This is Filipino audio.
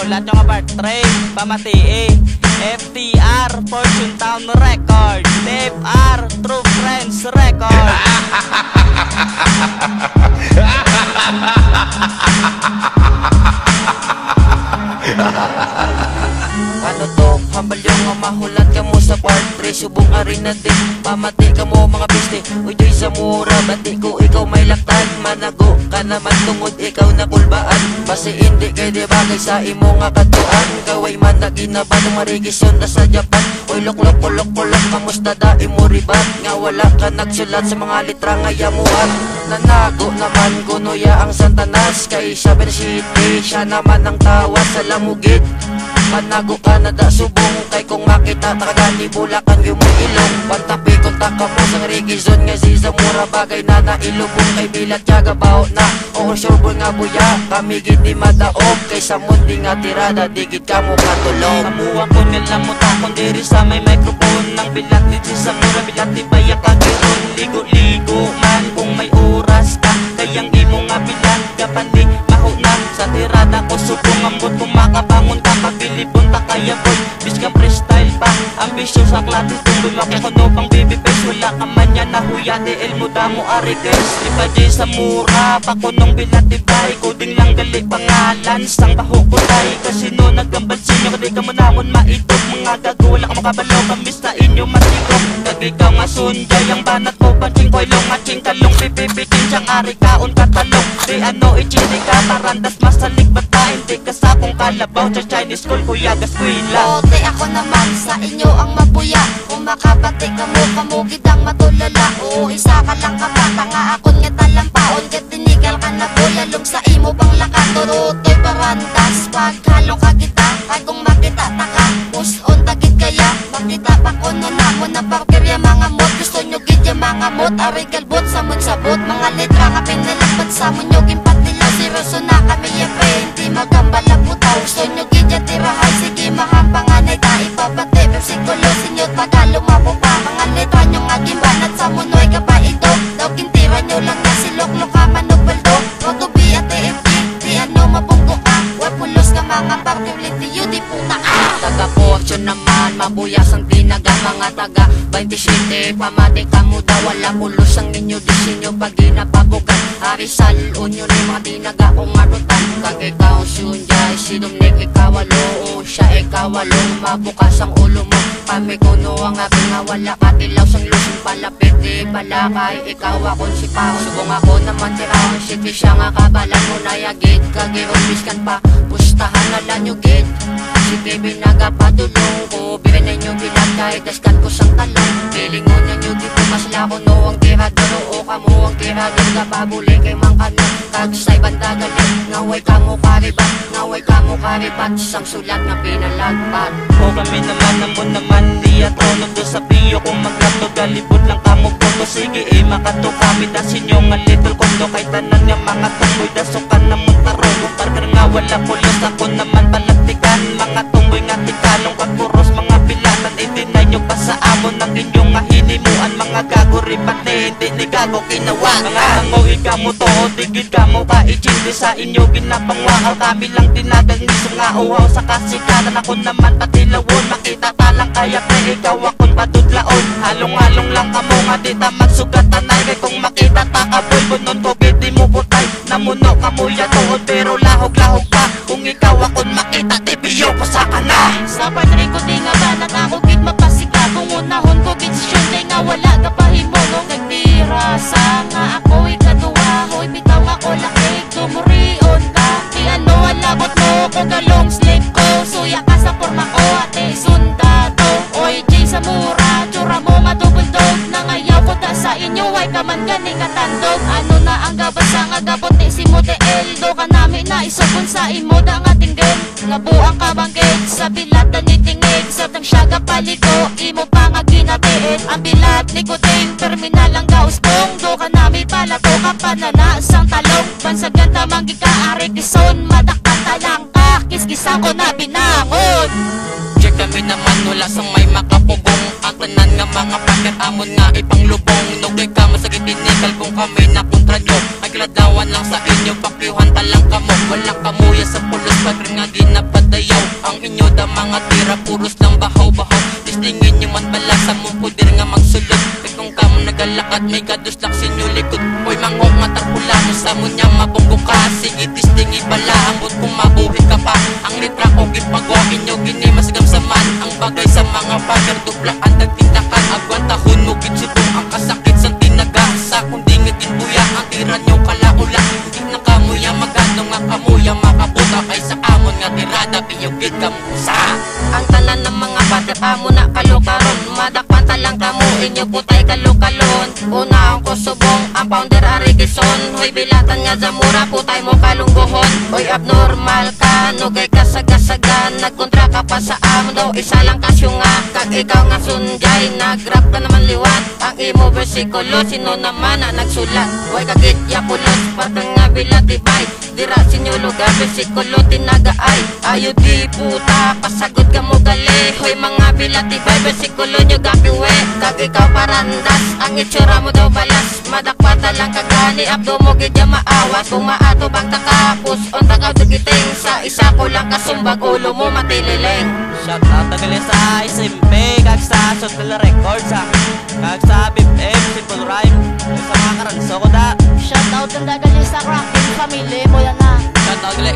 Yo, lahat yung apart train, pamatii FTR, Fortune Town Record, Dave R, True Friends Record. Ano to? Hambal yung mahulat ka mo sa part 3. Subong arin na din, pamati ka mo mga biste. Uy Joy Zamora, bati ko ikaw may laktan. Manago ka naman tungod ikaw na kulbaan. Basi hindi kay di bagay sa imo nga katuan. Kaway man na ginaban ng marigisyon na sa Japan. Uy loklok kamusta da imo ribat. Nga wala ka nagsulat sa mga litra nga yamuan. Nanago naman kunuya ang Santanas. Kay Saber City, siya naman ang tawa sa lamugid. Manago ka na da subong, kay kung makita takagani bulakan yung may ilong. Pantapi kung taka mo sa rigizon nga si Zamora. Bagay na nailubong kay bilat yaga bao na. O surbol nga buya, kami giti madaog. Kay sa mundi nga tirada, digit ka mo katulog. Kamuha ko nilang mutakon diri sa may microphone. Nang bilat ni si Zamora, bilat ni Bayak kagiron. Ligo-ligo man kung may oras ka. Kayang imo nga bilat ka pandi mahunang. Sa tirada ko subong ambot kung makabangon ka. Pagbilibon ta kaya boy, bis ka freestyle pa. Ambisyon sa klati, tuloy makukuno pang baby face. Wala ka man yan nahuyate, el muda mo arigers. Di pa Joy Zamora, pakunong bilat di bay. Kuding lang gali pangalan, sang baho ko tayo. Kasi no nagambal sinyo, kadi ka mo namon maitog. Mga gago, wala ka makabalo, kamis na inyo matigok. Kag ikaw nga sunjay, ang banat mo pating koy long. Mating kalong pipipitin, siyang ari kaon katalong. Di ano ichini ka, tarandas masalik bata. Hindi ka sa kong kalabaw, sa Chinese school, kuya gaskwila. Ote ako naman sa inyo ang mabuya. Kung makabati ka mo, kamugid ang matulala. Oo, isa ka lang kabata nga akon nga talampaon. Kat tinigal ka na po, lalong sa imo pang lakato. Oto'y parandas, paghalo ka kita. Kay kung makita ta ka, puson tagit kaya. Makita pa ko no na mo na parkerya mga mod. Gusto nyo gid yung mga mod, arigal bot, samon sabot. Mga letra nga pinalapat sa mo nyo, gimpat nila si Roso na kami yepe. Hindi magambala putaw, gusto nyo gid ya tirahay. Sige mahampanganay ta ipabate, versikulo sinyo Tagalog mapupa. Mga letra nyo nga gimbanat sa munoy kapaidog. Daw kintira nyo lang na siloklo ka manubeldo. Rotubi at TFG, di ano mabunggo ka. Wapulos ka mga partility, yun di puta ka. Taga Fortune naman, mabuyas ang tinaga. Mga taga 27, pamati ka mo daw. Wala pulos ang inyo disenyo pag ginapabugan. Arisal, unyo ni mga tinaga kung arutan. Kag ikaw sunjay, sinumnik ikawalo. O siya ikawalo, mabukas ang ulo mo. Kami kuno ang aking nga wala katilaw sang lusong palapit. Di pala kay ikaw akong si Pao. Subong ako naman tiraon, city siya nga kabalan mo na yagid. Kagirong biskan pa, pustahan na lang yung gid. Si TV nagapadulong ko, birin na nyo bilat kahit daskan ko sang talong. Pilingon na nyo di po masla ko no ang tirador. O kamo ang tirador ka pabuli kay mangkano. Kag say banda galit, ngaway kamo karibat. Ngaway kamo karibat, sang sulat nga pinalagpat. O kami naman naman di atrono do sa piyo. Kung maglato galibot lang kamo boto. Sige makato kami dasin yung nga little kondo. Kay tanan nga mga tunggoy dasukan na muntaro. Parker nga wala pulos ako naman palagtikan. Mga tunggoy nga tikalong pagpuros mga bilatan. Itinay nyo pa sa amon ng inyong nga hinimuan. Mga gago ripate, hindi ni gago kinawa. Mga tango ikamo to, digid kamo ka ichindi sa inyo ginapangwakaw. Kami lang tinagang niso nga uhaw sa kasikatan. Ako naman pati lawon, makita talang kaya pre ikaw akong patudlaon. Halong-halong lang kamo nga di ta magsugatanay. Kay kung makita ta kaboy, bunon ko giti mo putay. Namuno kamo yatoon pero lahog-lahog pa. Kung ikaw akong makita, tibiyo ko sa kana. Sa patri ko di nga banat ako gid mapasika. Kung unahon ko gid siyang day nga wala ka pahimonong. Nagtira sa nga ako ikaduwa. Hoy bitaw ako lakig, tumurion ka. Di ano alabot mo kung galong slip ko. Suya ka sa forma ko ate sundado. Oy Joy Zamora, tsura mo nga dubuldog. Nangayaw ko ta sa inyo ay kaman gani katandog. Ano na ang gabas sa nga gabot ni si model. Do ka namin na isubon sa imo da nga tinggel. Nga buang kabanggit sa bilatan ni tingig. Sa tang siyaga paliko, imo pa nga ginatiin. Ang bilat ni kuting, terminal ang gausbong. Do ka namin pala to kapanana sang talong. Bansagan tamang gikaari kison, madakata lang ka. Kiskisan ko na binangon. Check kami naman wala sang may makapugong. Ang tanan nga mga paket amon nga ipanglubong. Nugay ka mo sa gitinikal kung kami na kontra nyo. Ay kiladawan lang sa inyo, pakyuhan talang kamo. Walang kamuya sa pulos Pagrin nga ginapadayaw ang inyo da mga tira, puros lang bahaw-bahaw. Distingin nyo man bala sa mong pudir nga magsulod. Kung kamo nagalakad may kaduslak sinyo likod. Hoy mangong matapula mo sa mo niya mabunggo ka. Sige distingi bala ambot kung mabuhi ka pa. Ang litra ko gipagwakin nyo ginimasgam sa man. Ang bagay sa mga bagger duplaan nagtindakan. Agwan tahon mo gitsutong ang kasakit sa tinaga. Sa kundi nga ginbuya ang tira nyo kalaula. Hindi na kamuya magatong nga kamuya makabuta. Kaysa amon nga tirada piyugit kamusa. Ang tanan ng mga bata amo na kalukaron. Madakpan talang kamo inyo putay kalukalon. Una ang kusubong ang founder Arigison. Hoy bilatan nga zamura putay mo kalunggohon. Hoy abnormal ka nugay kasagasagan. Nagkontra ka pa sa amo daw isa lang kasyo nga. Kag ikaw nga sunjay nagrap ka naman liwat. Ang imo bersikulo sino naman na nagsulat. Hoy kagitya pulos patang nga bilatibay. Dira sinyo lugar bersikulo tinagaay. Ayo di puta pasagod ka mo gali. Hoy mga bilatibay bersikulo nyo gakiwe. Kag ikaw parandas ang itsura mo daw balas. Madakpata lang kagani abdo mo gidya maawas. Kung maato bang takapos on takaw tugiting. Sa isa ko lang kasumbag ulo mo matilileng. Shout out tagali sa SMP, kag sa Sotela Records ha. Kag sa BFM, Simple Rhyme, kag sa mga karanso ko da. Shoutout ang dagali sa cracking family mo yan na. Shout out gali